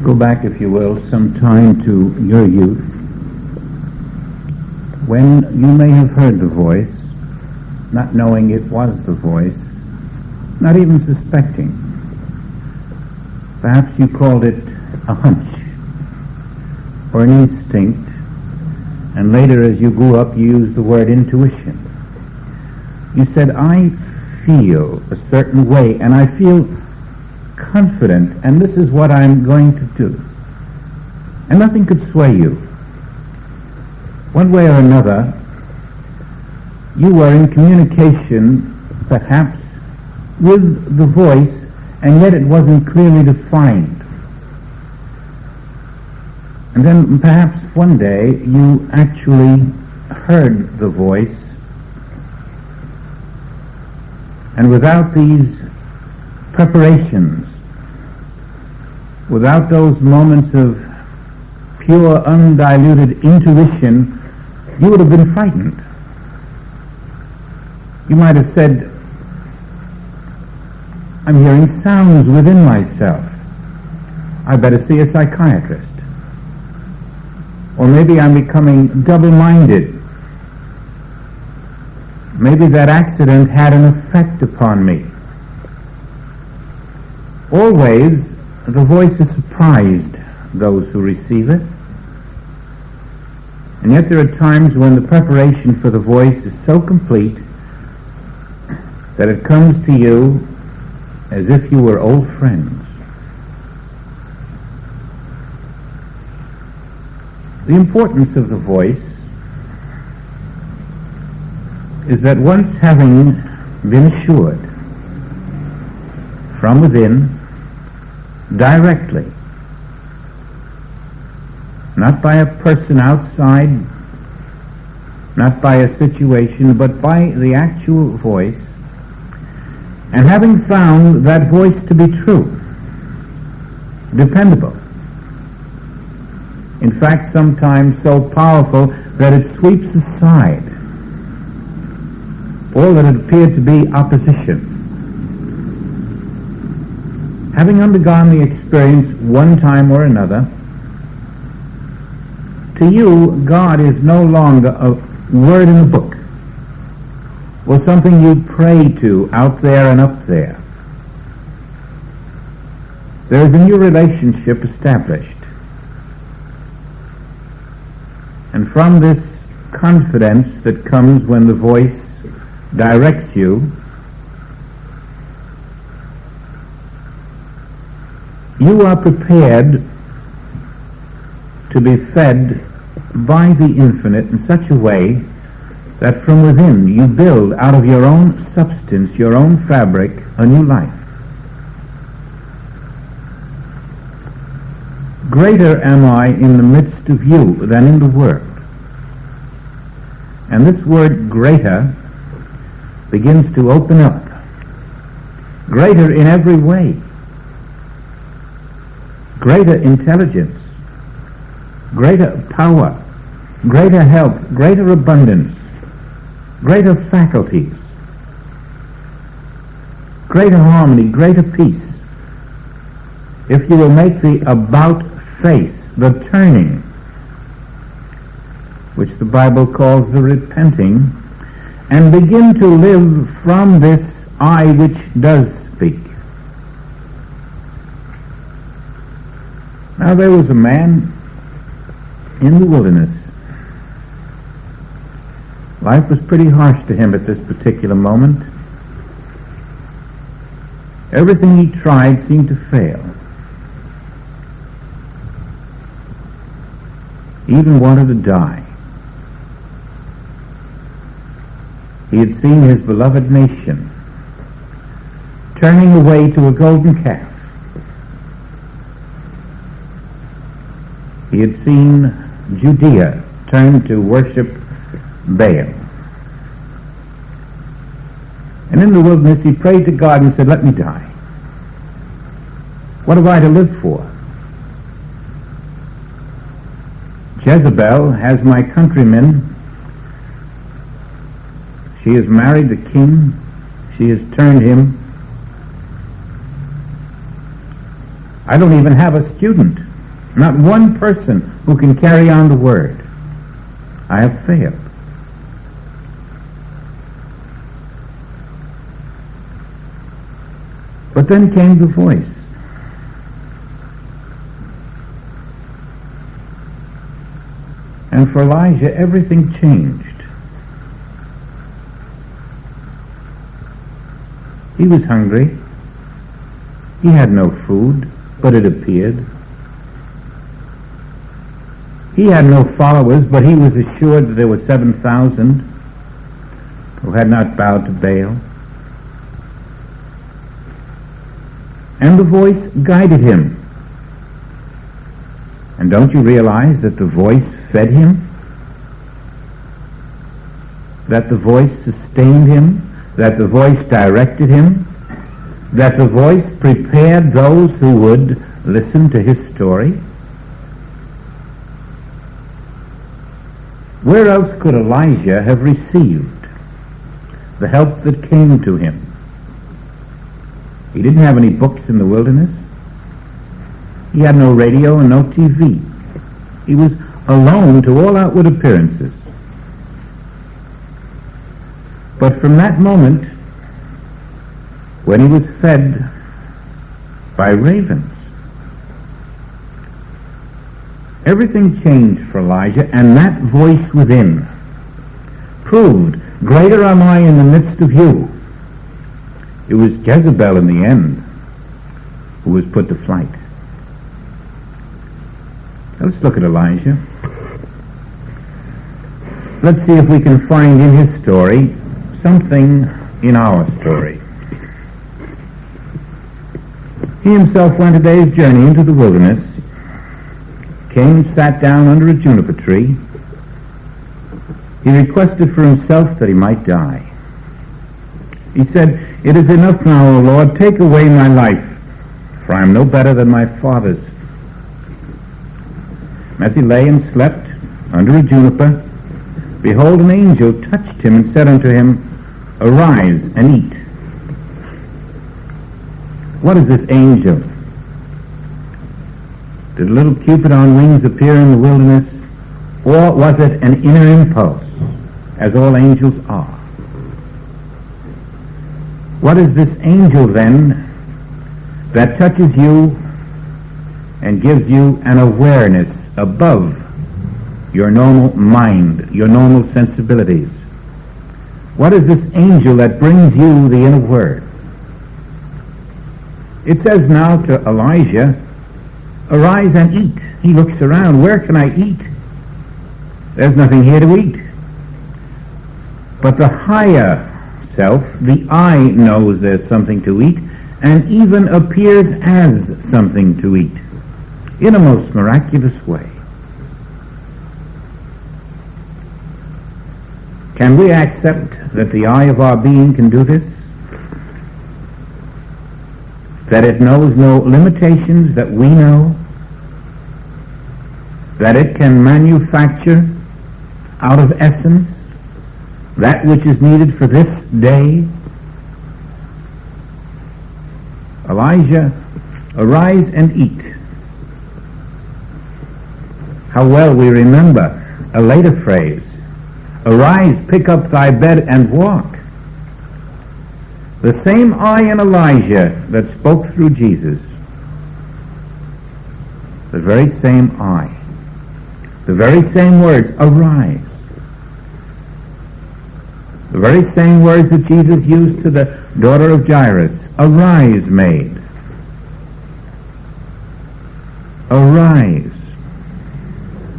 Go back, if you will, some time to your youth, when you may have heard the voice, not knowing it was the voice, not even suspecting. Perhaps you called it a hunch or an instinct, and later as you grew up you used the word intuition. You said, I feel a certain way, and I feel confident, and this is what I'm going to do. And nothing could sway you. One way or another, you were in communication, perhaps, with the voice, and yet it wasn't clearly defined. And then perhaps one day you actually heard the voice, and without these preparations, without those moments of pure, undiluted intuition, you would have been frightened. You might have said, I'm hearing sounds within myself. I better see a psychiatrist. Or maybe I'm becoming double-minded. Maybe that accident had an effect upon me. Always, the voice has surprised those who receive it. And yet there are times when the preparation for the voice is so complete that it comes to you as if you were old friends. The importance of the voice is that once having been assured from within, directly, not by a person outside, not by a situation, but by the actual voice, and having found that voice to be true, dependable, in fact sometimes so powerful that it sweeps aside all that appeared to be opposition. Having undergone the experience one time or another, to you, God is no longer a word in a book or something you pray to out there and up there. There is a new relationship established. And from this confidence that comes when the voice directs you, you are prepared to be fed by the infinite in such a way that from within you build out of your own substance, your own fabric, a new life. Greater am I in the midst of you than in the world. And this word greater begins to open up. Greater in every way. Greater intelligence, greater power, greater health, greater abundance, greater faculties, greater harmony, greater peace. If you will make the about face, the turning, which the Bible calls the repenting, and begin to live from this I which does speak. Now there was a man in the wilderness. Life was pretty harsh to him at this particular moment. Everything he tried seemed to fail. He even wanted to die. He had seen his beloved nation turning away to a golden calf. He had seen Judea turn to worship Baal. And in the wilderness he prayed to God and said, let me die. What have I to live for? Jezebel has my countrymen. She has married the king. She has turned him. I don't even have a student. Not one person who can carry on the word. I have failed. But then came the voice. And for Elijah, everything changed. He was hungry. He had no food, but it appeared. He had no followers, but he was assured that there were 7,000 who had not bowed to Baal. And the voice guided him. And don't you realize that the voice fed him? That the voice sustained him? That the voice directed him? That the voice prepared those who would listen to his story? Where else could Elijah have received the help that came to him? He didn't have any books in the wilderness. He had no radio and no TV. He was alone to all outward appearances. But from that moment, when he was fed by ravens, everything changed for Elijah, and that voice within proved, greater am I in the midst of you. It was Jezebel in the end who was put to flight. Let's look at Elijah. Let's see if we can find in his story something in our story. He himself went a day's journey into the wilderness, came, sat down under a juniper tree. He requested for himself that he might die. He said, "It is enough now, O Lord, take away my life, for I am no better than my fathers." As he lay and slept under a juniper, behold, an angel touched him and said unto him, "Arise and eat." What is this angel? Did a little Cupid on wings appear in the wilderness, or was it an inner impulse, as all angels are? What is this angel then that touches you and gives you an awareness above your normal mind, your normal sensibilities? What is this angel that brings you the inner word? It says now to Elijah, "Arise and eat." He looks around. Where can I eat? There's nothing here to eat. But the higher self, the I, knows there's something to eat, and even appears as something to eat in a most miraculous way. Can we accept that the eye of our being can do this? That it knows no limitations that we know? That it can manufacture out of essence that which is needed for this day? Elijah, arise and eat. How well we remember a later phrase, "Arise, pick up thy bed and walk." The same I in Elijah that spoke through Jesus, the very same I, the very same words, "Arise." The very same words that Jesus used to the daughter of Jairus, "Arise, maid." Arise.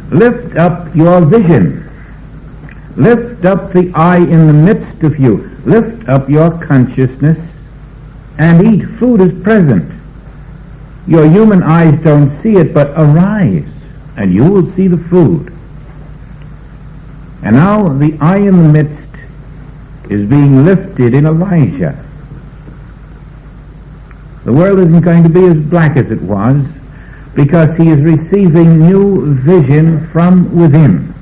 Lift up your vision. Lift up the I in the midst of you. Lift up your consciousness and eat. Food is present. Your human eyes don't see it, but arise and you will see the food. And now the I in the midst is being lifted in Elijah. The world isn't going to be as black as it was, because he is receiving new vision from within.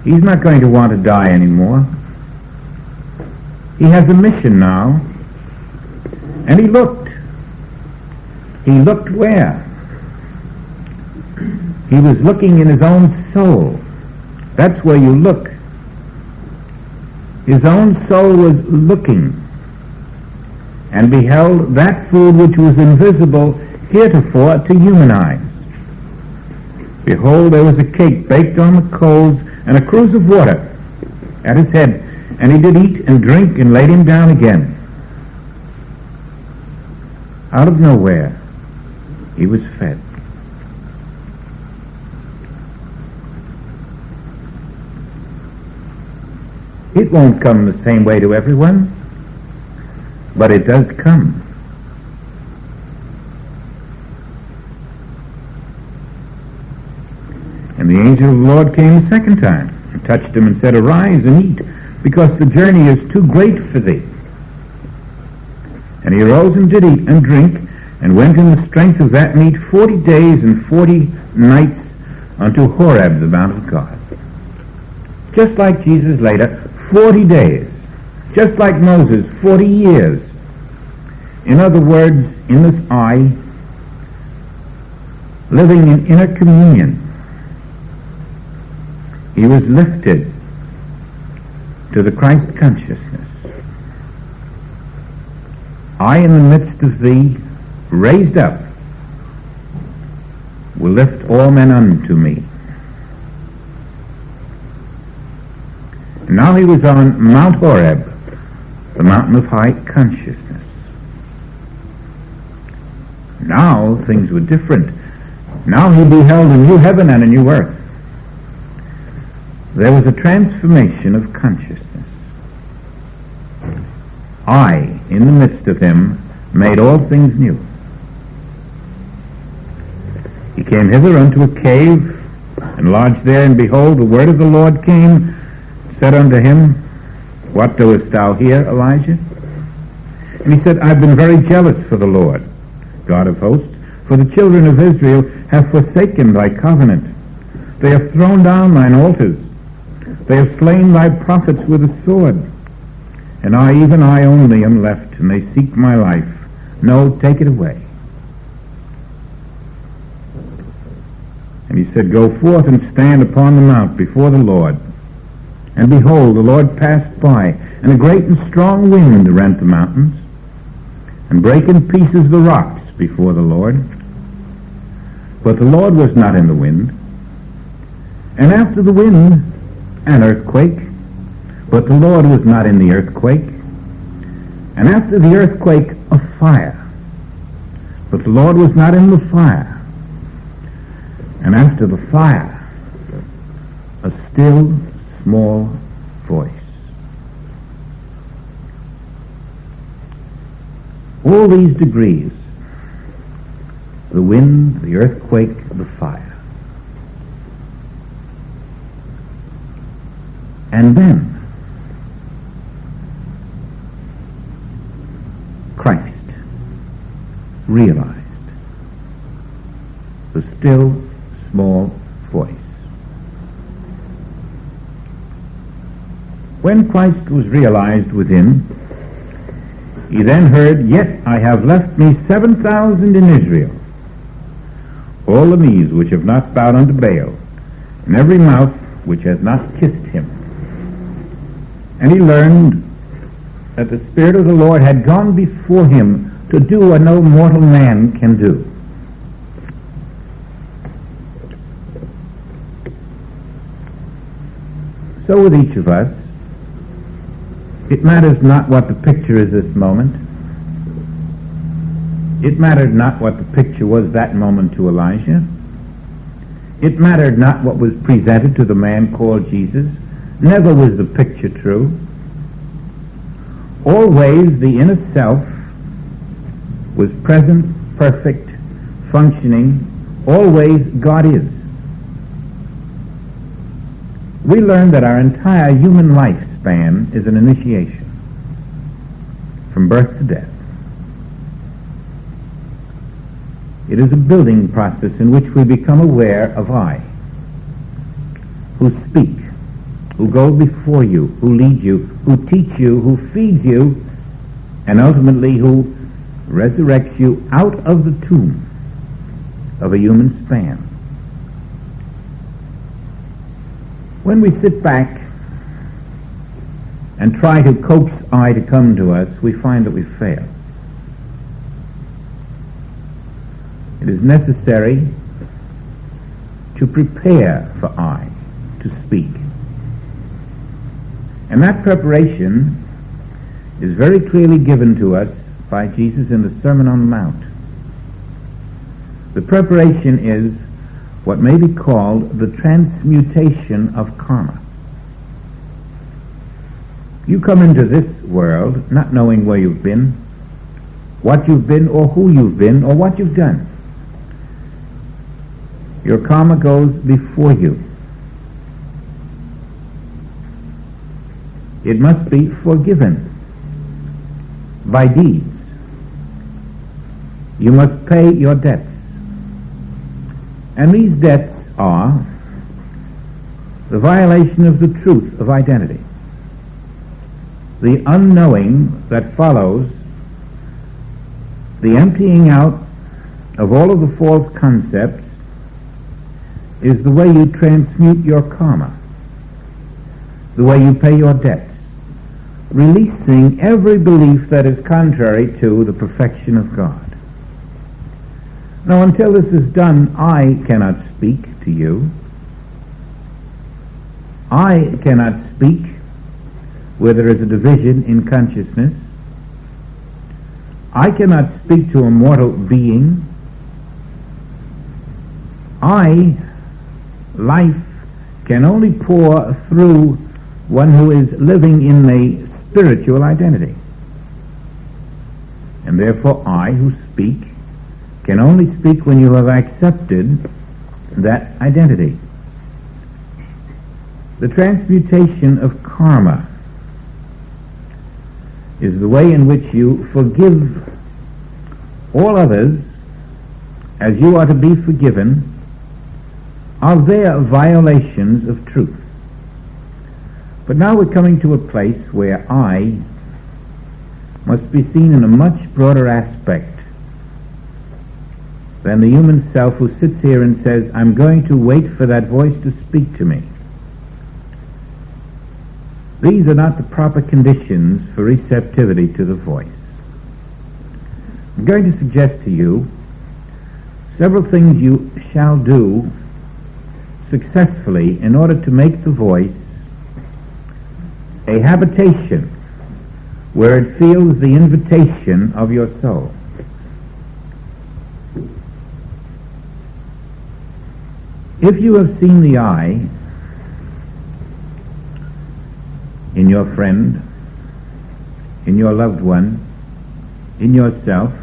He's not going to want to die anymore. He has a mission now. And he looked. He looked where? He was looking in his own soul. That's where you look. His own soul was looking and beheld that food which was invisible heretofore to human eyes. Behold, there was a cake baked on the coals and a cruse of water at his head, and he did eat and drink and laid him down again. Out of nowhere, he was fed. It won't come the same way to everyone, but it does come. And the angel of the Lord came a second time and touched him and said, Arise and eat, because the journey is too great for thee. And he arose and did eat and drink, and went in the strength of that meat 40 days and 40 nights unto Horeb, the mount of God. Just like Jesus later, 40 days. Just like Moses, 40 years. In other words, in this eye, living in inner communion, he was lifted to the Christ consciousness. I in the midst of thee, raised up, will lift all men unto me. And now he was on Mount Horeb, the mountain of high consciousness. Now things were different. Now he beheld a new heaven and a new earth. There was a transformation of consciousness. I, in the midst of him, made all things new. He came hither unto a cave, and lodged there, and behold, the word of the Lord came, said unto him, What doest thou here, Elijah? And he said, I've been very jealous for the Lord, God of hosts, for the children of Israel have forsaken thy covenant. They have thrown down thine altars. They have slain thy prophets with a sword. And I, even I only, am left, and they seek my life. No, take it away. And he said, Go forth and stand upon the mount before the Lord. And behold, the Lord passed by, and a great and strong wind rent the mountains, and brake in pieces the rocks before the Lord. But the Lord was not in the wind. And after the wind, an earthquake. But the Lord was not in the earthquake. And after the earthquake, a fire. But the Lord was not in the fire. And after the fire, a still, small voice. All these degrees, the wind, the earthquake, the fire. And then Christ realized the still, small voice. When Christ was realized within, he then heard, Yet I have left me 7,000 in Israel, all the knees which have not bowed unto Baal, and every mouth which has not kissed him. And he learned that the Spirit of the Lord had gone before him to do what no mortal man can do. So with each of us, it matters not what the picture is this moment. It mattered not what the picture was that moment to Elijah. It mattered not what was presented to the man called Jesus. Never was the picture true. Always the inner self was present, perfect, functioning. Always God is. We learn that our entire human lifespan is an initiation, from birth to death. It is a building process in which we become aware of I, who speak, who go before you, who lead you, who teach you, who feeds you, and ultimately who resurrects you out of the tomb of a human span. When we sit back and try to coax I to come to us, we find that we fail. It is necessary to prepare for I to speak. And that preparation is very clearly given to us by Jesus in the Sermon on the Mount. The preparation is what may be called the transmutation of karma. You come into this world not knowing where you've been, what you've been, or who you've been, or what you've done. Your karma goes before you. It must be forgiven by deeds. You must pay your debts. And these debts are the violation of the truth of identity, the unknowing that follows the emptying out of all of the false concepts is the way you transmute your karma, the way you pay your debts, releasing every belief that is contrary to the perfection of God. Now, until this is done, I cannot speak to you. I cannot speak where there is a division in consciousness. I cannot speak to a mortal being. Life can only pour through one who is living in a spiritual identity. And therefore I, who speak, can only speak when you have accepted that identity. The transmutation of karma is the way in which you forgive all others as you are to be forgiven of their violations of truth. But now we're coming to a place where I must be seen in a much broader aspect than the human self who sits here and says, I'm going to wait for that voice to speak to me. These are not the proper conditions for receptivity to the voice. I'm going to suggest to you several things you shall do successfully in order to make the voice a habitation where it feels the invitation of your soul. If you have seen the I in your friend, in your loved one, in yourself,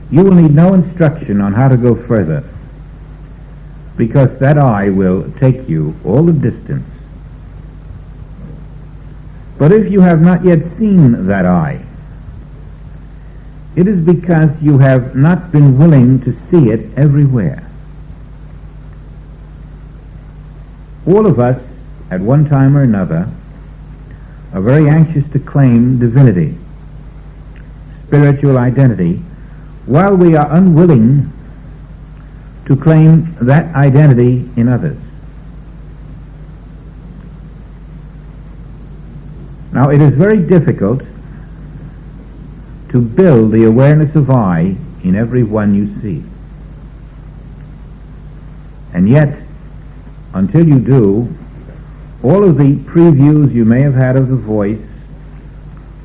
you will need no instruction on how to go further, because that I will take you all the distance. But if you have not yet seen that I, it is because you have not been willing to see it everywhere. All of us, at one time or another, are very anxious to claim divinity, spiritual identity, while we are unwilling to claim that identity in others. Now, it is very difficult to build the awareness of I in every one you see. And yet, until you do, all of the previews you may have had of the voice,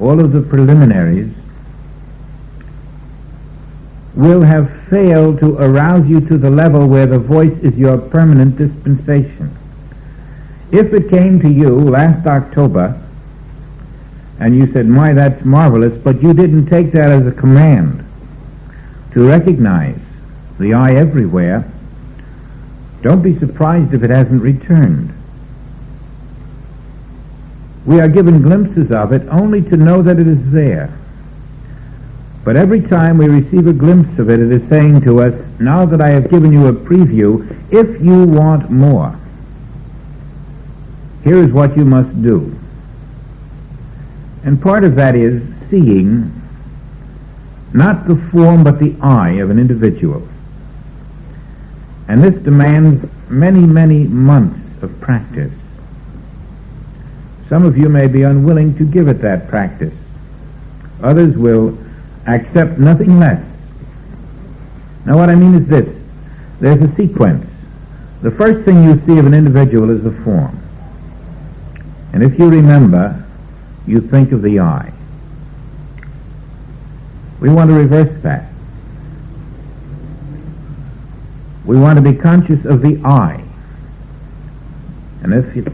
all of the preliminaries, will have failed to arouse you to the level where the voice is your permanent dispensation. If it came to you last October, and you said, my, that's marvelous, but you didn't take that as a command to recognize the I everywhere, don't be surprised if it hasn't returned. We are given glimpses of it only to know that it is there. But every time we receive a glimpse of it, it is saying to us, now that I have given you a preview, if you want more, here is what you must do. And part of that is seeing not the form but the I of an individual. And this demands many, many months of practice. Some of you may be unwilling to give it that practice. Others will accept nothing less. Now what I mean is this. There's a sequence. The first thing you see of an individual is the form. And if you remember, you think of the I. We want to reverse that. We want to be conscious of the I. And if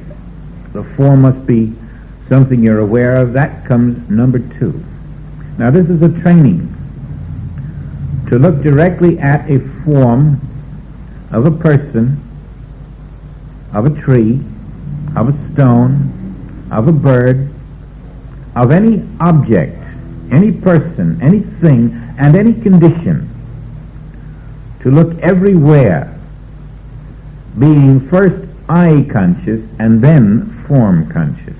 the form must be something you're aware of, that comes number 2. Now this is a training to look directly at a form of a person, of a tree, of a stone, of a bird, of any object, any person, anything, and any condition, to look everywhere, being first I conscious and then form conscious.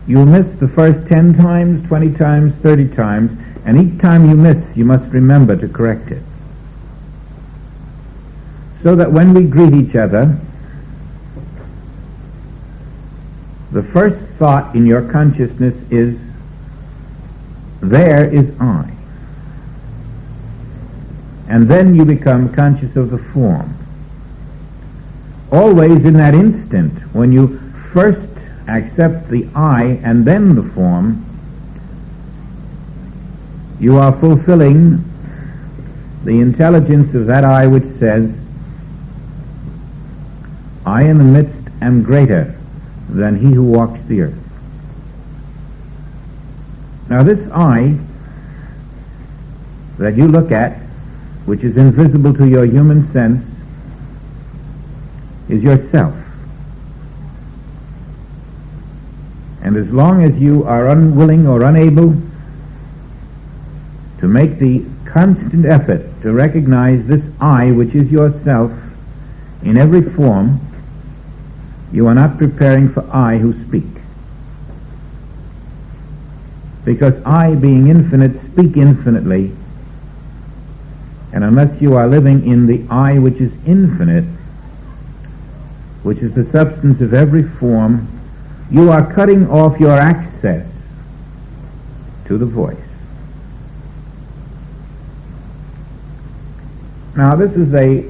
You'll miss the first 10 times, 20 times, 30 times, and each time you miss, you must remember to correct it. So that when we greet each other, the first thought in your consciousness is, there is I. And then you become conscious of the form. Always in that instant, when you first accept the I and then the form, you are fulfilling the intelligence of that I which says, I in the midst am greater than he who walks the earth. Now this I that you look at, which is invisible to your human sense, is yourself. And as long as you are unwilling or unable to make the constant effort to recognize this I, which is yourself, in every form, you are not preparing for I who speak. Because I, being infinite, speak infinitely, and unless you are living in the I which is infinite, which is the substance of every form, you are cutting off your access to the voice. Now this is a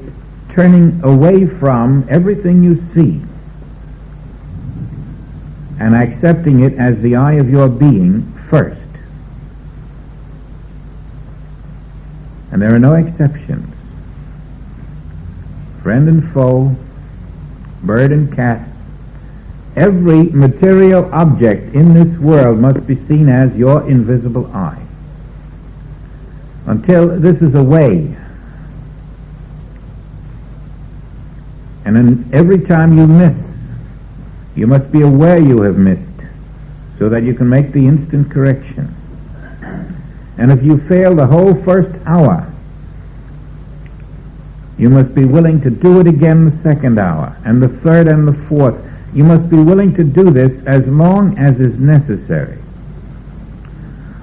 turning away from everything you see and accepting it as the I of your being first. And there are no exceptions. Friend and foe, bird and cat, every material object in this world must be seen as your invisible I. Until this is away. And then every time you miss, you must be aware you have missed, so that you can make the instant correction. And if you fail the whole first hour, you must be willing to do it again the second hour, and the third and the fourth. You must be willing to do this as long as is necessary,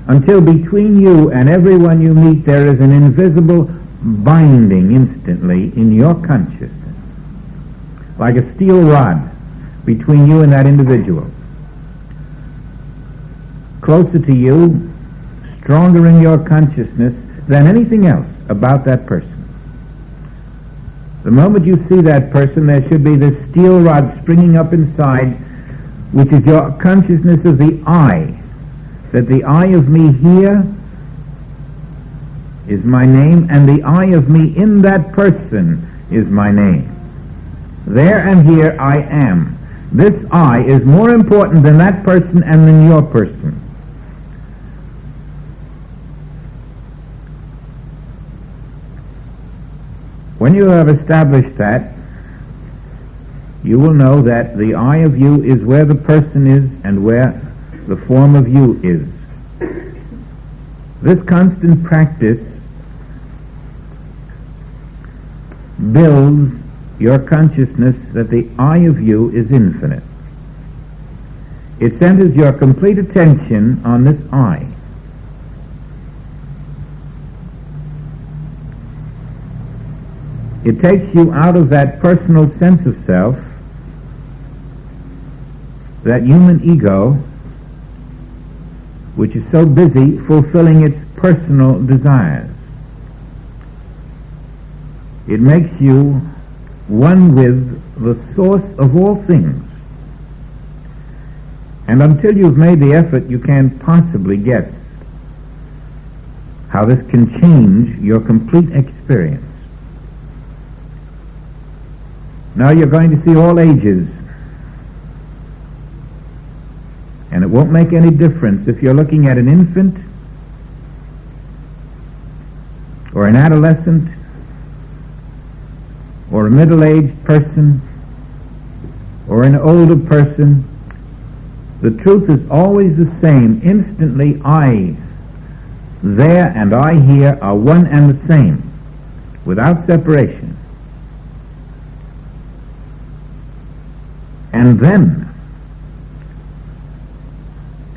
until between you and everyone you meet there is an invisible binding instantly in your consciousness, like a steel rod between you and that individual. Closer to you, stronger in your consciousness than anything else about that person. The moment you see that person, there should be this steel rod springing up inside, which is your consciousness of the I, that the I of me here is my name, and the I of me in that person is my name. There and here I am. This I is more important than that person and than your person. When you have established that, you will know that the I of you is where the person is and where the form of you is. This constant practice builds your consciousness that the I of you is infinite. It centers your complete attention on this I. It takes you out of that personal sense of self, that human ego, which is so busy fulfilling its personal desires. It makes you one with the source of all things. And until you've made the effort, you can't possibly guess how this can change your complete experience. Now you're going to see all ages, and it won't make any difference if you're looking at an infant or an adolescent or a middle-aged person or an older person. The truth is always the same. Instantly, I there and I here are one and the same, without separation. And then,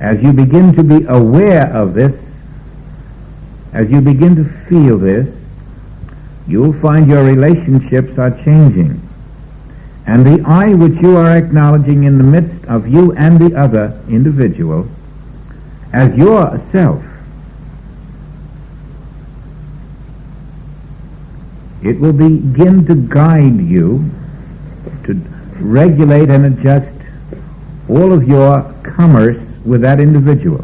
as you begin to be aware of this, as you begin to feel this, you'll find your relationships are changing. And the I which you are acknowledging in the midst of you and the other individual as yourself, it will begin to guide you, to regulate and adjust all of your commerce with that individual.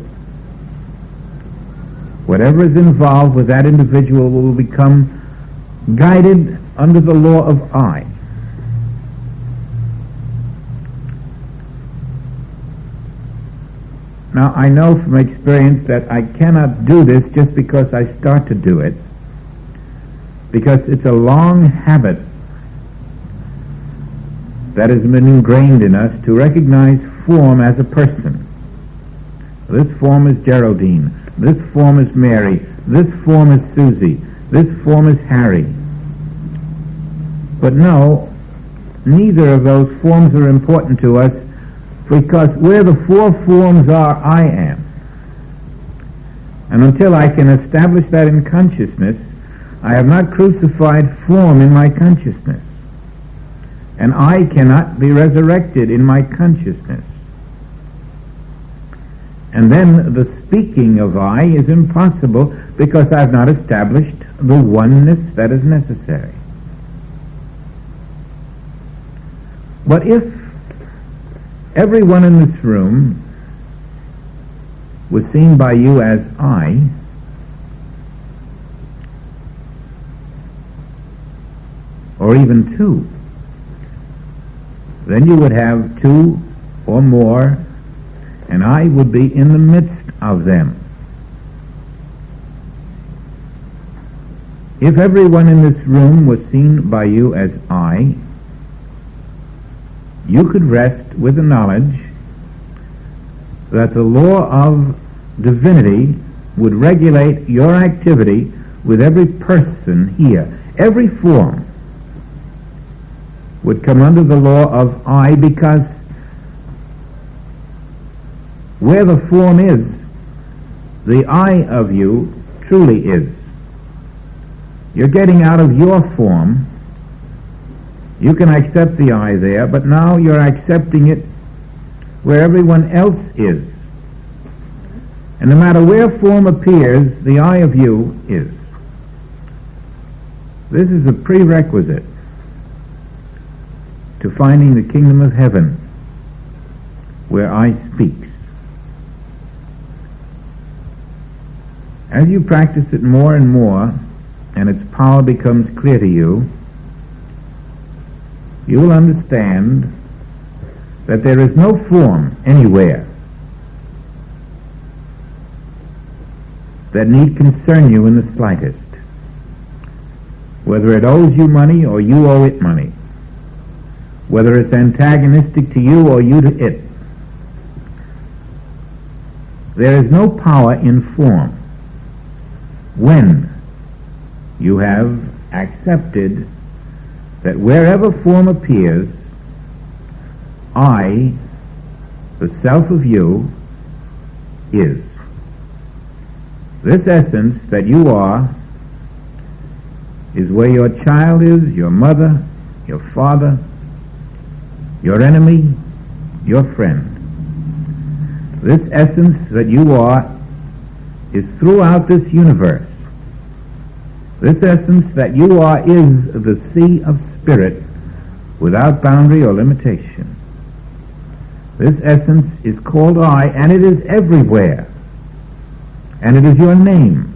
Whatever is involved with that individual will become guided under the law of I. Now, I know from experience that I cannot do this just because I start to do it, because it's a long habit that has been ingrained in us to recognize form as a person. This form is Geraldine. This form is Mary. This form is Susie. This form is Harry. But no, neither of those forms are important to us, because where the four forms are, I am. And until I can establish that in consciousness, I have not crucified form in my consciousness. And I cannot be resurrected in my consciousness. And then the speaking of I is impossible, because I've not established the oneness that is necessary. But if everyone in this room was seen by you as I, or even two, then you would have two or more, and I would be in the midst of them. If everyone in this room was seen by you as I, you could rest with the knowledge that the law of divinity would regulate your activity with every person here. Every form would come under the law of I, because where the form is, the I of you truly is. You're getting out of your form. You can accept the I there, but now you're accepting it where everyone else is. And no matter where form appears, the I of you is. This is a prerequisite to finding the kingdom of heaven, where I speaks. As you practice it more and more, and its power becomes clear to you, you will understand that there is no form anywhere that need concern you in the slightest, whether it owes you money or you owe it money, whether it's antagonistic to you or you to it. There is no power in form when you have accepted that wherever form appears, I, the self of you is. This essence that you are is where your child is, your mother, your father, your enemy, your friend. This essence that you are is throughout this universe. This essence that you are is the sea of spirit without boundary or limitation. This essence is called I, and it is everywhere. And it is your name.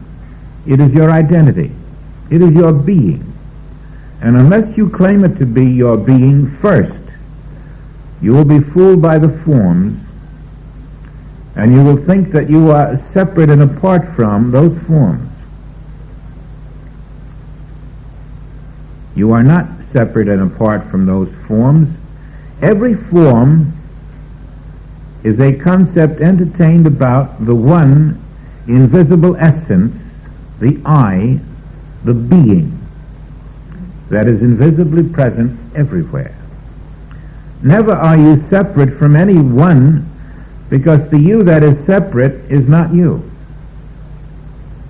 It is your identity. It is your being. And unless you claim it to be your being first, you will be fooled by the forms, and you will think that you are separate and apart from those forms. You are not separate and apart from those forms. Every form is a concept entertained about the one invisible essence, the I, the being, that is invisibly present everywhere. Never are you separate from any one, because the you that is separate is not you.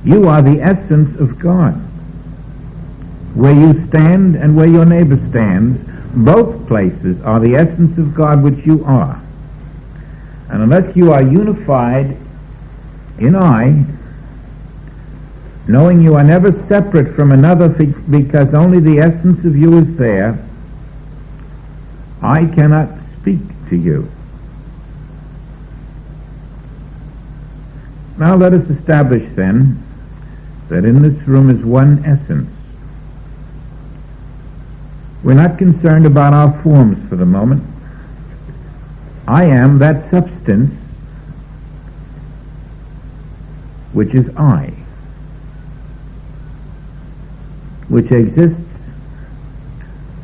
You are the essence of God. Where you stand and where your neighbor stands, both places are the essence of God which you are. And unless you are unified in I, knowing you are never separate from another because only the essence of you is there, I cannot speak to you. Now let us establish then that in this room is one essence. We're not concerned about our forms for the moment. I am that substance which is I, which exists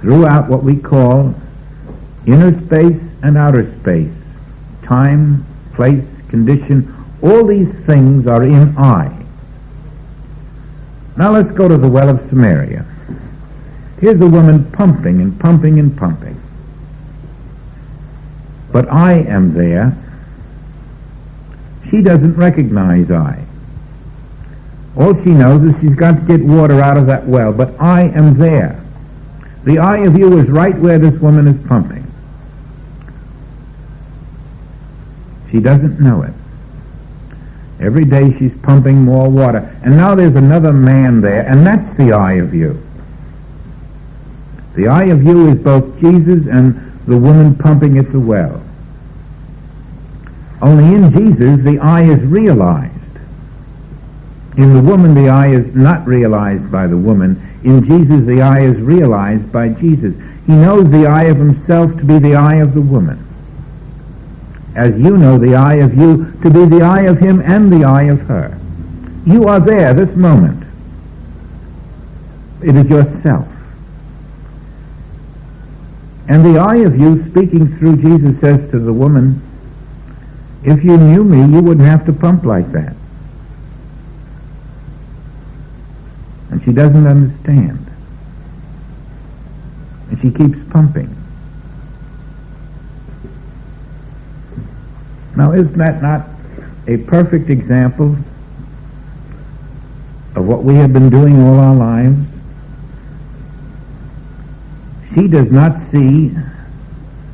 throughout what we call inner space and outer space, time, place, condition. All these things are in I. Now let's go to the well of Samaria. Here's a woman pumping and pumping and pumping. But I am there. She doesn't recognize I. All she knows is she's got to get water out of that well, but I am there. The I of you is right where this woman is pumping. She doesn't know it. Every day she's pumping more water. And now there's another man there, and that's the I of you. The I of you is both Jesus and the woman pumping at the well. Only in Jesus the I is realized. In the woman the I is not realized by the woman. In Jesus the I is realized by Jesus. He knows the I of himself to be the I of the woman, as you know the I of you to be the I of him and the I of her. You are there this moment. It is yourself. And the I of you speaking through Jesus says to the woman, if you knew me, you wouldn't have to pump like that. And she doesn't understand. And she keeps pumping. Now, isn't that not a perfect example of what we have been doing all our lives? She does not see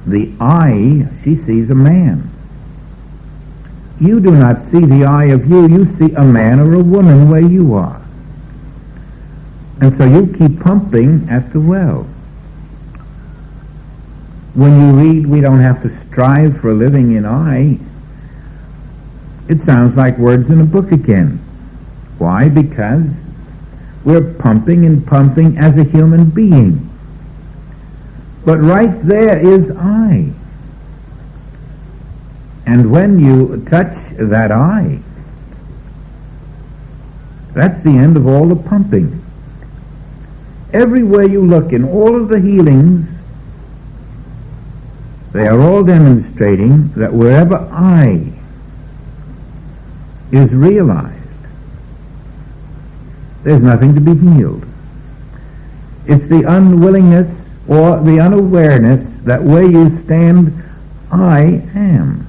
the I, she sees a man. You do not see the I of you, you see a man or a woman where you are. And so you keep pumping at the well. When you read, we don't have to strive for a living in I, it sounds like words in a book again. Why? Because we're pumping and pumping as a human being. But right there is I. And when you touch that I, that's the end of all the pumping. Everywhere you look in all of the healings, they are all demonstrating that wherever I is realized, there's nothing to be healed. It's the unwillingness or the unawareness that where you stand, I am.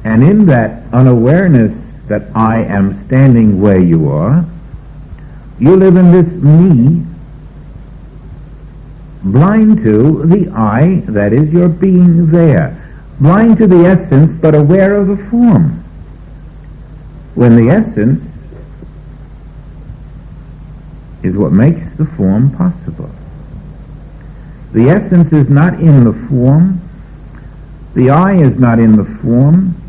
And in that unawareness that I am standing where you are, you live in this me, blind to the I, that is your being there, blind to the essence but aware of the form, when the essence is what makes the form possible. The essence is not in the form, the I is not in the form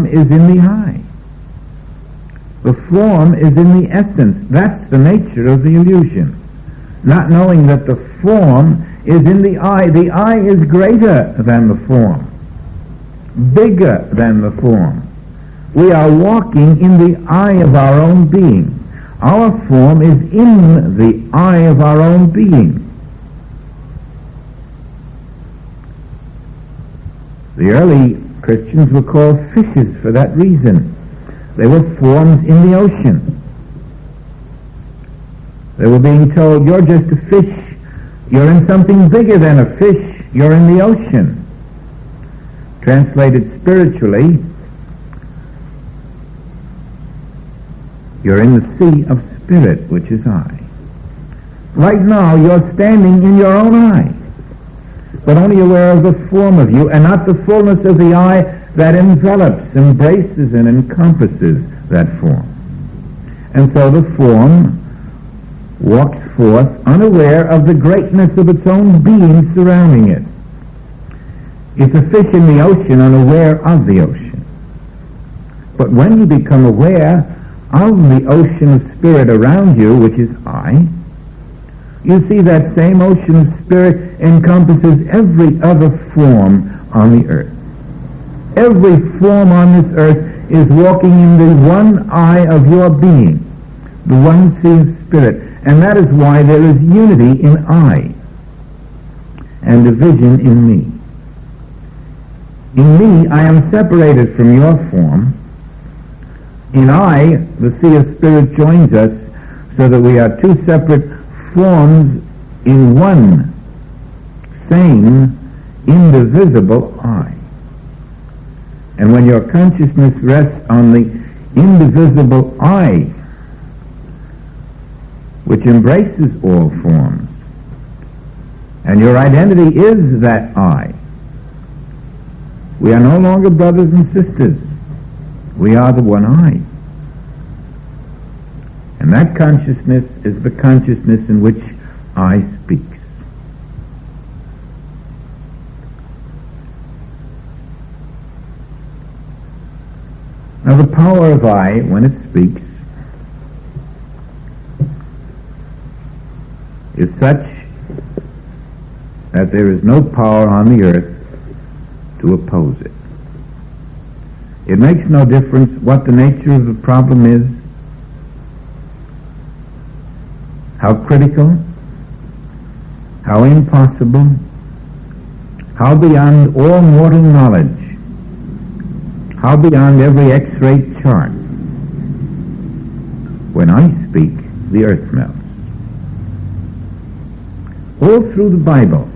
is in the I. The form is in the essence. That's the nature of the illusion. Not knowing that the form is in the I. The I is greater than the form, bigger than the form. We are walking in the I of our own being. Our form is in the I of our own being. The early Christians were called fishes for that reason. They were forms in the ocean. They were being told, you're just a fish. You're in something bigger than a fish. You're in the ocean. Translated spiritually, you're in the sea of spirit, which is I. Right now, you're standing in your own I, but only aware of the form of you and not the fullness of the I that envelops, embraces, and encompasses that form. And so the form walks forth unaware of the greatness of its own being surrounding it. It's a fish in the ocean unaware of the ocean. But when you become aware of the ocean of spirit around you, which is I, you see that same ocean of spirit encompasses every other form on the earth. Every form on this earth is walking in the one I of your being, the one sea of spirit. And that is why there is unity in I and division in me. In me, I am separated from your form. In I, the sea of spirit joins us so that we are two separate forms in one, same, indivisible I. And when your consciousness rests on the indivisible I, which embraces all forms, and your identity is that I, we are no longer brothers and sisters. We are the one I. And that consciousness is the consciousness in which I speaks. Now the power of I, when it speaks, is such that there is no power on the earth to oppose it. It makes no difference what the nature of the problem is, how critical, how impossible, how beyond all mortal knowledge, how beyond every X-ray chart. When I speak, the earth melts. All through the Bible,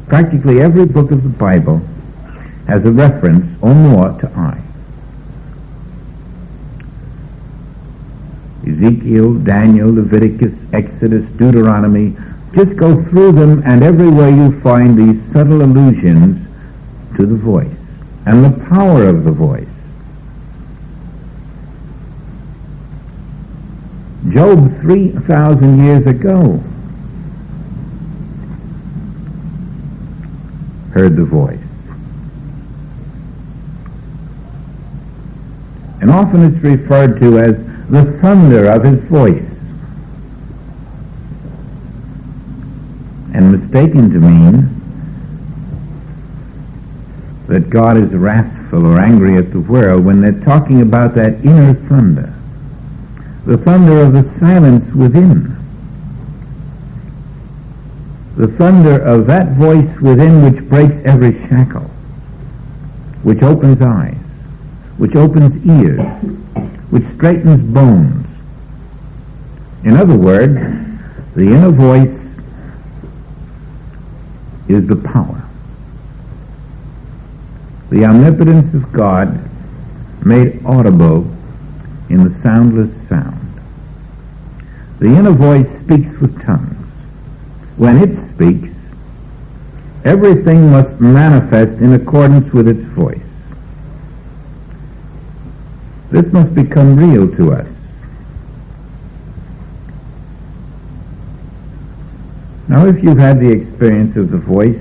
practically every book of the Bible has a reference or more to I. Ezekiel, Daniel, Leviticus, Exodus, Deuteronomy, just go through them and everywhere you find these subtle allusions to the voice and the power of the voice. Job 3,000 years ago heard the voice. And often it's referred to as the thunder of his voice, and mistaken to mean that God is wrathful or angry at the world when they're talking about that inner thunder, the thunder of the silence within, the thunder of that voice within which breaks every shackle, which opens eyes, which opens ears, which straightens bones. In other words, the inner voice is the power. the omnipotence of God made audible in the soundless sound. The inner voice speaks with tongues. When it speaks, everything must manifest in accordance with its voice. This must become real to us. Now, if you've had the experience of the voice,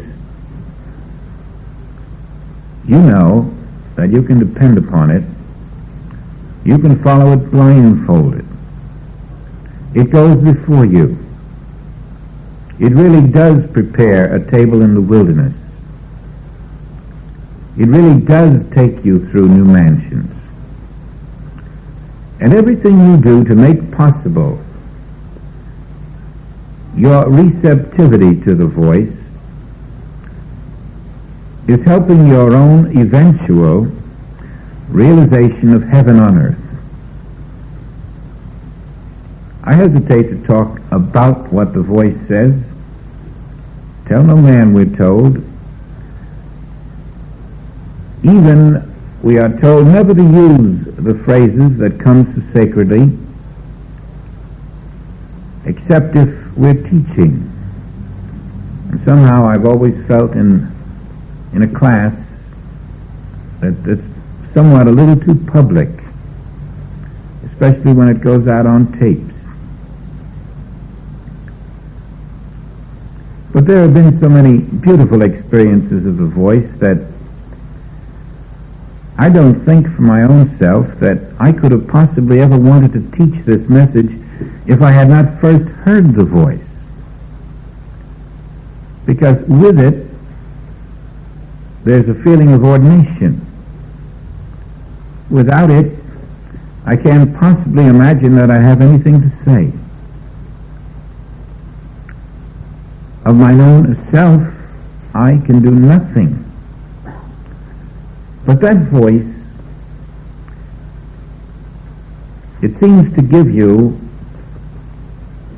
you know that you can depend upon it. You can follow it blindfolded. It goes before you. It really does prepare a table in the wilderness. It really does take you through new mansions. And everything you do to make possible your receptivity to the voice is helping your own eventual realization of heaven on earth. I hesitate to talk about what the voice says. Tell no man, we're told. Even we are told never to use the phrases that come so sacredly, except if we're teaching. And somehow I've always felt in a class that's somewhat a little too public, especially when it goes out on tapes. But there have been so many beautiful experiences of the voice that I don't think for my own self that I could have possibly ever wanted to teach this message if I had not first heard the voice. Because with it, there's a feeling of ordination. Without it, I can't possibly imagine that I have anything to say. Of my own self, I can do nothing. But that voice, it seems to give you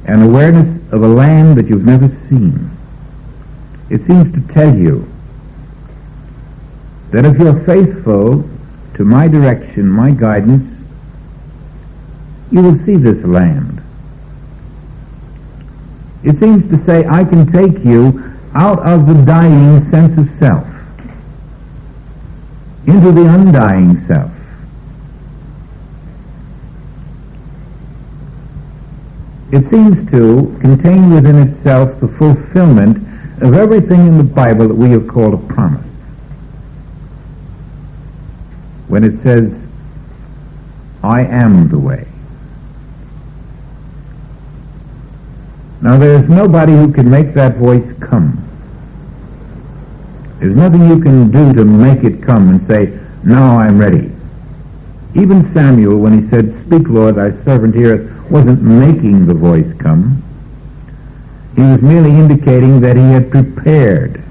an awareness of a land that you've never seen. It seems to tell you that if you're faithful to my direction, my guidance, you will see this land. It seems to say, I can take you out of the dying sense of self into the undying self. It seems to contain within itself the fulfillment of everything in the Bible that we have called a promise. When it says, I am the way. Now there's nobody who can make that voice come. There's nothing you can do to make it come and say, now I'm ready. Even Samuel, when he said, speak, Lord, thy servant heareth, wasn't making the voice come. He was merely indicating that he had prepared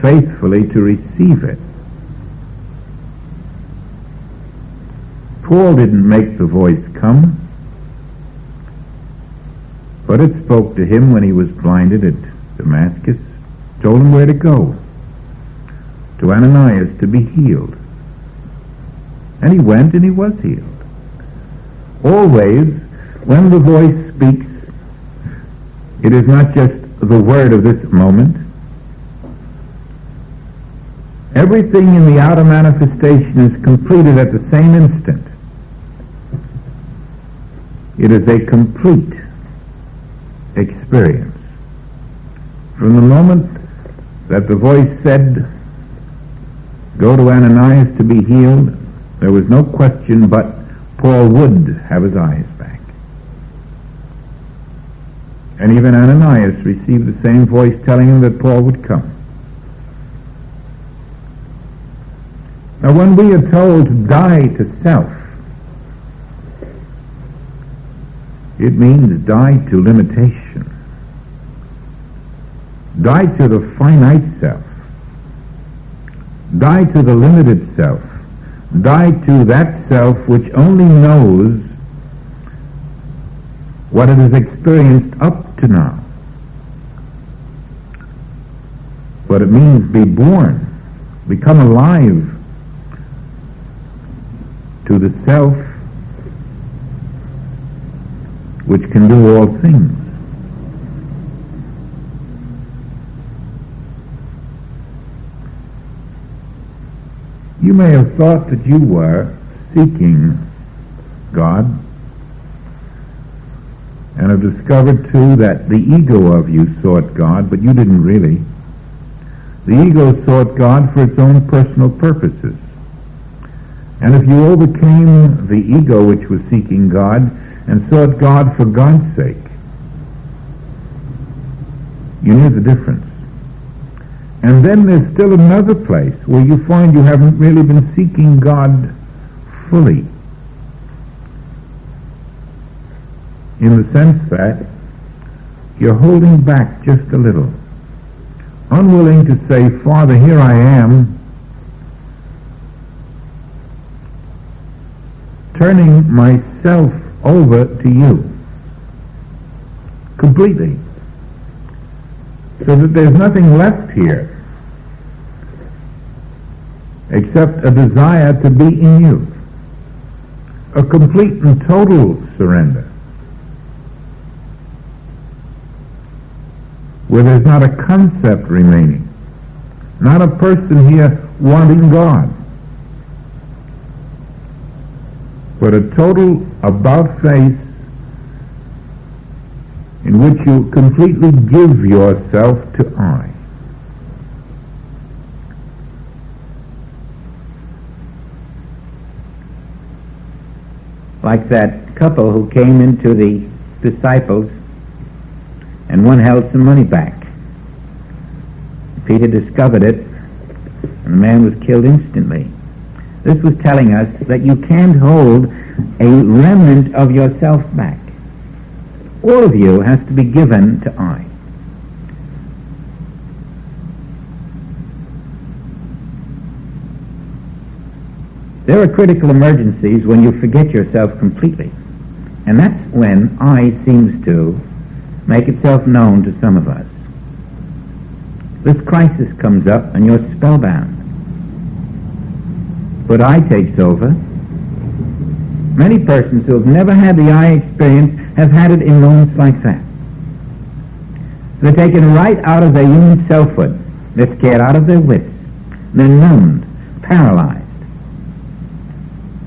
faithfully to receive it. Paul didn't make the voice come, but it spoke to him when he was blinded at Damascus, told him where to go, to Ananias to be healed. And he went and he was healed. Always, when the voice speaks, it is not just the word of this moment. Everything in the outer manifestation is completed at the same instant. It is a complete experience. From the moment that the voice said, go to Ananias to be healed, there was no question but Paul would have his eyes back. And even Ananias received the same voice telling him that Paul would come. Now when we are told to die to self, it means die to limitation. Die to the finite self. Die to the limited self. Die to that self which only knows what it has experienced up to now. But it means be born become alive to the self which can do all things. You may have thought that you were seeking God, and have discovered too that the ego of you sought God, but you didn't really. The ego sought God for its own personal purposes. And if you overcame the ego which was seeking God and sought God for God's sake, you knew the difference. And then there's still another place where you find you haven't really been seeking God fully, in the sense that you're holding back just a little, unwilling to say, Father, here I am, turning myself over to you completely, so that there's nothing left here except a desire to be in you, a complete and total surrender, where there's not a concept remaining, not a person here wanting God, but a total about-face in which you completely give yourself to I. Like that couple who came into the disciples and one held some money back. Peter discovered it, and the man was killed instantly. This was telling us that you can't hold a remnant of yourself back. All of you has to be given to I. There are critical emergencies when you forget yourself completely, and that's when I seems to make itself known to some of us. This crisis comes up and you're spellbound. But I takes over. Many persons who have never had the I experience have had it in moments like that. They're taken right out of their human selfhood. They're scared out of their wits. They're numbed, paralyzed.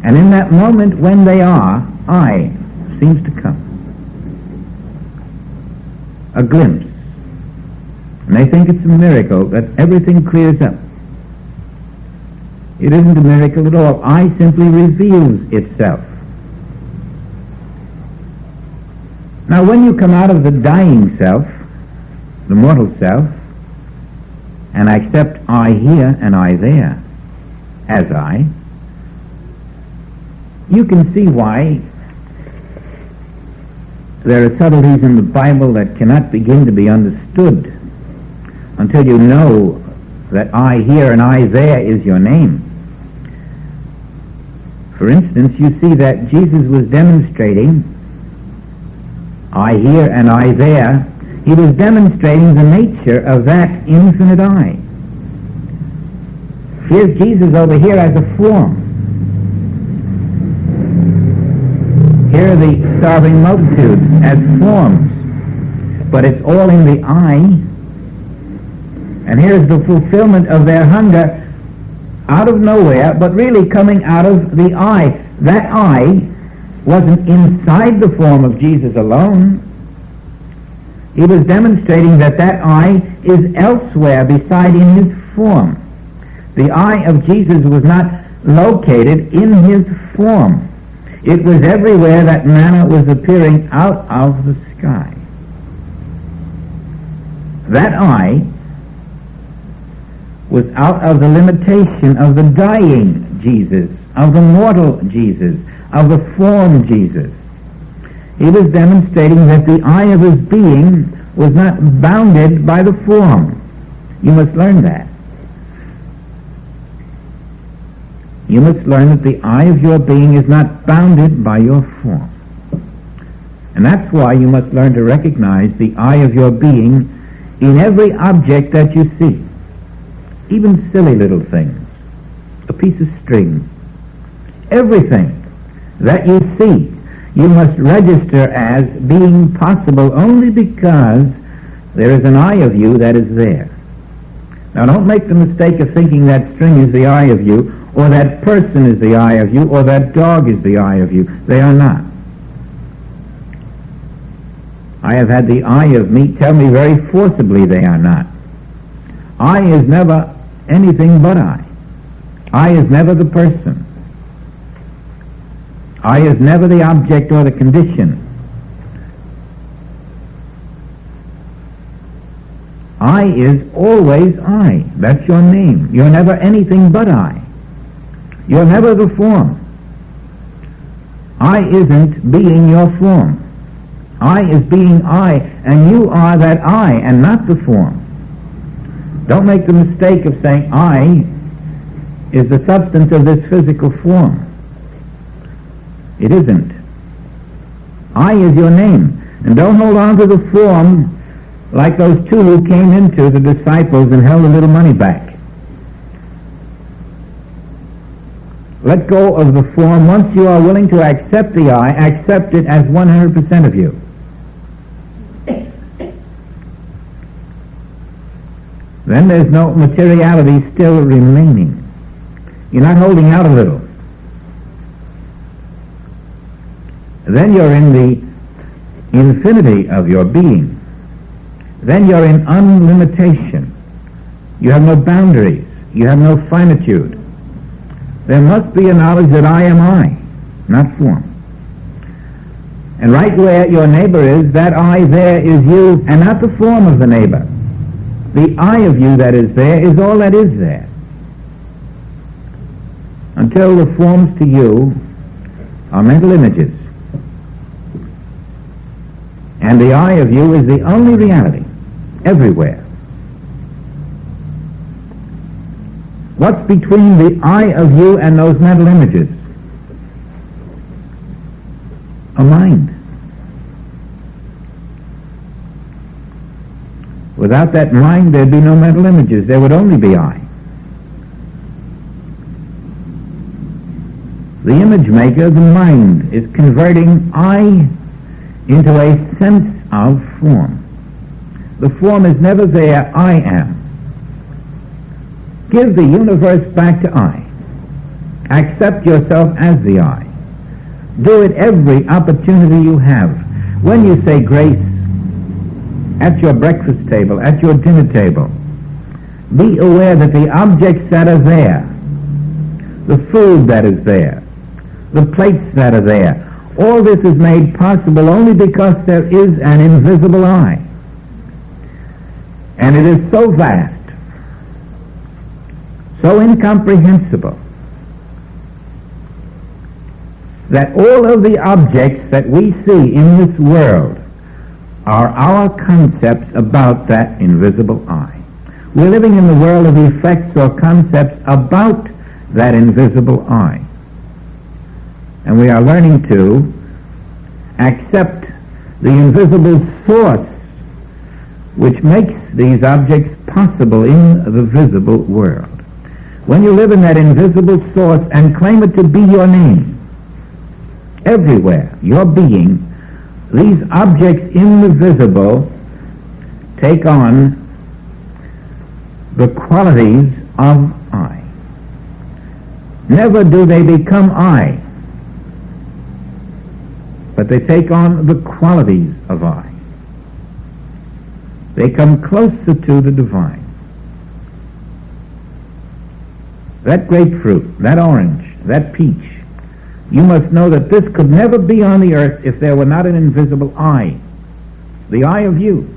And in that moment when they are, I seems to come. A glimpse. And they think it's a miracle that everything clears up. It isn't a miracle at all. I simply reveals itself. Now when you come out of the dying self, the mortal self, and accept I here and I there as I, you can see why there are subtleties in the Bible that cannot begin to be understood until you know that I here and I there is your name. For instance, you see that Jesus was demonstrating I here and I there. He was demonstrating the nature of that infinite I. Here's Jesus over here as a form. Here are the starving multitudes as forms, but it's all in the I. And here's the fulfillment of their hunger out of nowhere, but really coming out of the I. That I wasn't inside the form of Jesus alone. He was demonstrating that that I is elsewhere beside in his form. The I of Jesus was not located in his form. It was everywhere that manna was appearing out of the sky. That I was out of the limitation of the dying Jesus, of the mortal Jesus, of the form Jesus. He was demonstrating that the I of his being was not bounded by the form. You must learn that. You must learn that the I of your being is not bounded by your form. And that's why you must learn to recognize the I of your being in every object that you see. even silly little things, a piece of string, everything that you see, you must register as being possible only because there is an eye of you that is there. Now don't make the mistake of thinking that string is the eye of you, or that person is the eye of you, or that dog is the eye of you. They are not. I have had the eye of me tell me very forcibly they are not. I is never anything but I. I is never the person. I is never the object or the condition. I is always I. That's your name. You're never anything but I. You're never the form. I isn't being your form. I is being I, and you are that I, and not the form. Don't make the mistake of saying I is the substance of this physical form. It isn't. I is your name. And don't hold on to the form like those two who came into the disciples and held a little money back. Let go of the form. Once you are willing to accept the I, accept it as 100% of you. Then there's no materiality still remaining. You're not holding out a little. Then you're in the infinity of your being. Then you're in unlimitation. You have no boundaries. You have no finitude. There must be a knowledge that I am I, not form. And right where your neighbor is, that I there is you, and not the form of the neighbor. The I of you that is there is all that is there. Until the forms to you are mental images. And the I of you is the only reality, everywhere. What's between the I of you and those mental images? A mind. Without that mind, there'd be no mental images. There would only be I. The image maker, the mind, is converting I into a sense of form. The form is never there. I am. Give the universe back to I. Accept yourself as the I. Do it every opportunity you have. When you say grace, at your breakfast table, at your dinner table, be aware that the objects that are there, the food that is there, the plates that are there, all this is made possible only because there is an invisible I. And it is so vast, so incomprehensible, that all of the objects that we see in this world are our concepts about that invisible I. We're living in the world of effects or concepts about that invisible I. And we are learning to accept the invisible source which makes these objects possible in the visible world. When you live in that invisible source and claim it to be your name, everywhere, your being, these objects in the visible take on the qualities of I. Never do they become I, but they take on the qualities of I. They come closer to the divine. That grapefruit, that orange, that peach, you must know that this could never be on the earth if there were not an invisible I, the I of you.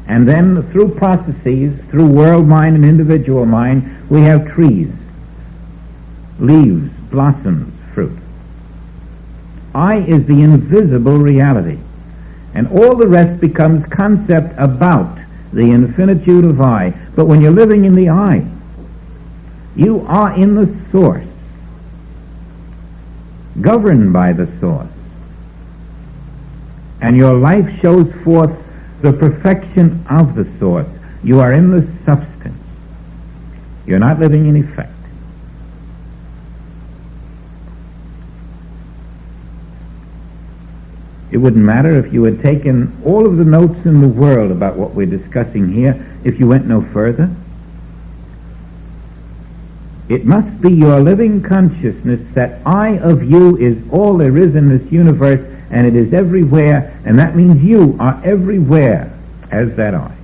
And then through processes, through world mind and individual mind, we have trees, leaves, blossoms, fruit. I is the invisible reality, and all the rest becomes concept about the infinitude of I. But when you're living in the I, you are in the source, governed by the source, and your life shows forth the perfection of the source. You are in the substance. You're not living in effect. It wouldn't matter if you had taken all of the notes in the world about what we're discussing here if you went no further. It must be your living consciousness that I of you is all there is in this universe, and it is everywhere, and that means you are everywhere as that I.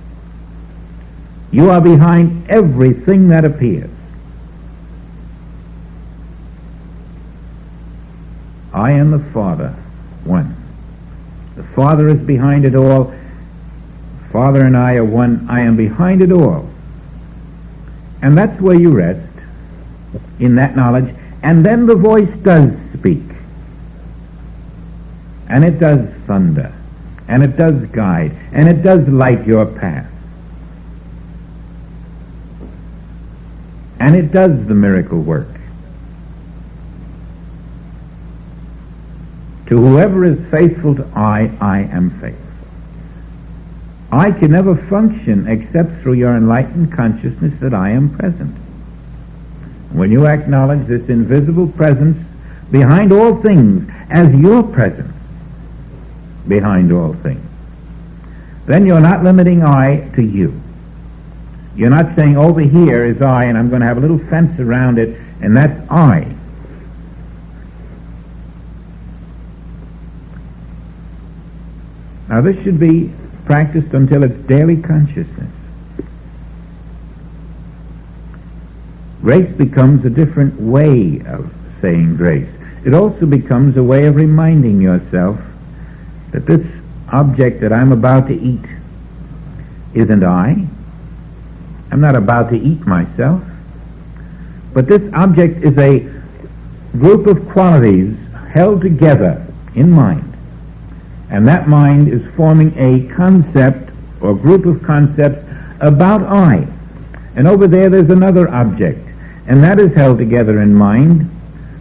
You are behind everything that appears. I and the Father, one. The Father is behind it all. Father and I are one. I am behind it all. And that's where you rest, in that knowledge. And then the voice does speak. And it does thunder. And it does guide. And it does light your path. And it does the miracle work. To whoever is faithful to I am faithful. I can never function except through your enlightened consciousness that I am present. When you acknowledge this invisible presence behind all things as your presence behind all things, then you're not limiting I to you. You're not saying over here is I and I'm going to have a little fence around it and that's I. Now this should be practiced until it's daily consciousness. Grace becomes a different way of saying grace. It also becomes a way of reminding yourself that this object that I'm about to eat isn't I. I'm not about to eat myself. But this object is a group of qualities held together in mind. And that mind is forming a concept or group of concepts about I. And over there's another object. And that is held together in mind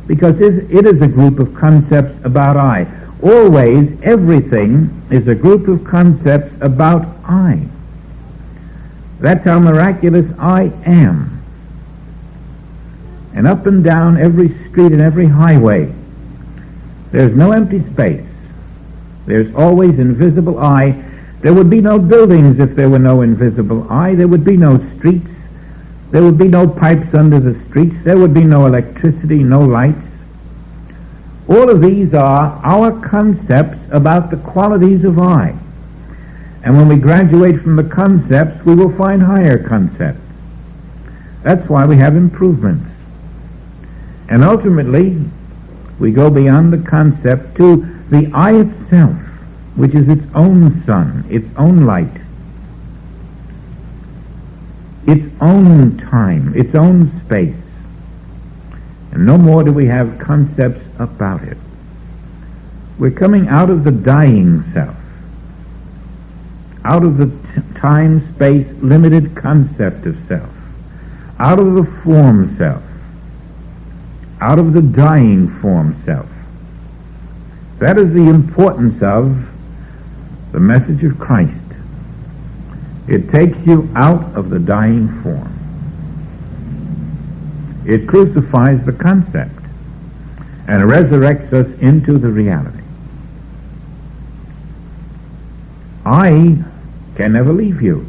because it is a group of concepts about I. Always, everything is a group of concepts about I. That's how miraculous I am. And up and down every street and every highway, there's no empty space. There's always invisible I. There would be no buildings if there were no invisible I. There would be no streets. There would be no pipes under the streets. There would be no electricity, no lights. All of these are our concepts about the qualities of I. And when we graduate from the concepts, we will find higher concepts. That's why we have improvements. And ultimately, we go beyond the concept to the I itself, which is its own sun, its own light, its own time, its own space. And no more do we have concepts about it. We're coming out of the dying self, out of the time-space limited concept of self, out of the form self, out of the dying form self. That is the importance of the message of Christ. It takes you out of the dying form. It crucifies the concept and resurrects us into the reality. I can never leave you.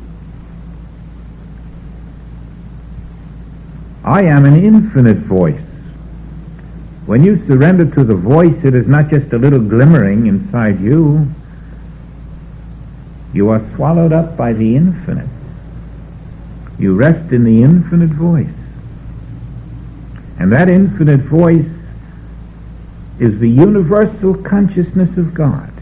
I am an infinite voice. When you surrender to the voice, it is not just a little glimmering inside you. You are swallowed up by the infinite. You rest in the infinite voice. And that infinite voice is the universal consciousness of God.